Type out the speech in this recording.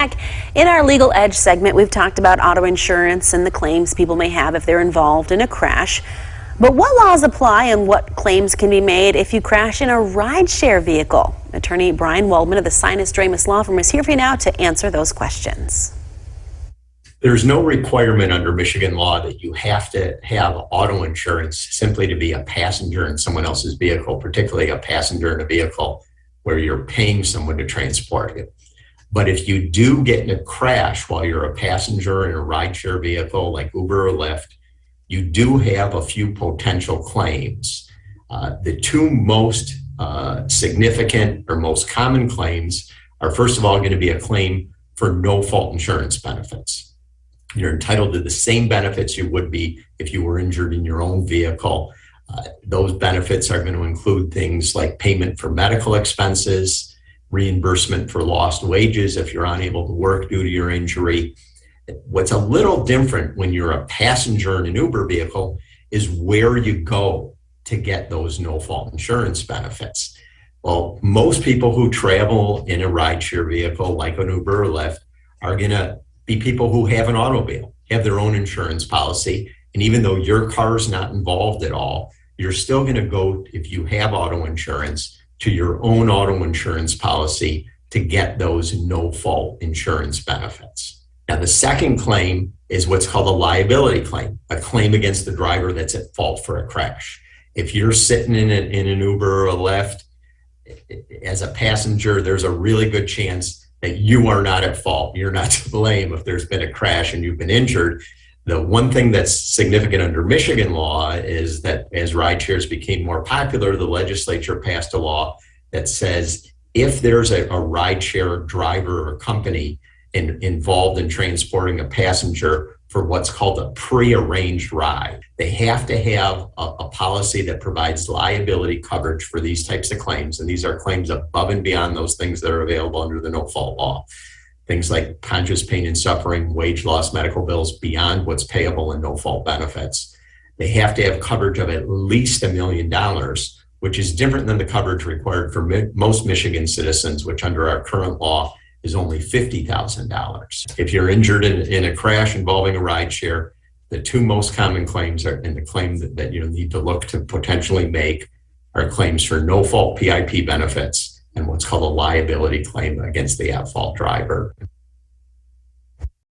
In our Legal Edge segment, we've talked about auto insurance and the claims people may have if they're involved in a crash. But what laws apply and what claims can be made if you crash in a rideshare vehicle? Attorney Brian Waldman of the Sinas Dramis law firm is here for you now to answer those questions. There's no requirement under Michigan law that you have to have auto insurance simply to be a passenger in someone else's vehicle, particularly a passenger in a vehicle where you're paying someone to transport you. But if you do get in a crash while you're a passenger in a rideshare vehicle like Uber or Lyft, you do have a few potential claims. The two most significant or most common claims are, first of all, going to be a claim for no-fault insurance benefits. You're entitled to the same benefits you would be if you were injured in your own vehicle. Those benefits are going to include things like payment for medical expenses, reimbursement for lost wages if you're unable to work due to your injury. What's a little different when you're a passenger in an Uber vehicle is where you go to get those no-fault insurance benefits. Well, most people who travel in a rideshare vehicle like an Uber or Lyft are going to be people who have an automobile, have their own insurance policy. And even though your car is not involved at all, you're still going to go, if you have auto insurance, to your own auto insurance policy to get those no-fault insurance benefits. Now, the second claim is what's called a liability claim, a claim against the driver that's at fault for a crash. If you're sitting in an Uber or a Lyft as a passenger, there's a really good chance that you are not at fault. You're not to blame if there's been a crash and you've been injured. The one thing that's significant under Michigan law is that as rideshares became more popular, the legislature passed a law that says if there's a rideshare driver or company involved in transporting a passenger for what's called a pre-arranged ride, they have to have a policy that provides liability coverage for these types of claims. And these are claims above and beyond those things that are available under the no-fault law. Things like conscious pain and suffering, wage loss, medical bills beyond what's payable in no-fault benefits. They have to have coverage of at least $1 million, which is different than the coverage required for most Michigan citizens, which under our current law is only $50,000. If you're injured in a crash involving a rideshare, the two most common claims are, and the claim that you need to look to potentially make, are claims for no-fault PIP benefits and what's called a liability claim against the at-fault driver.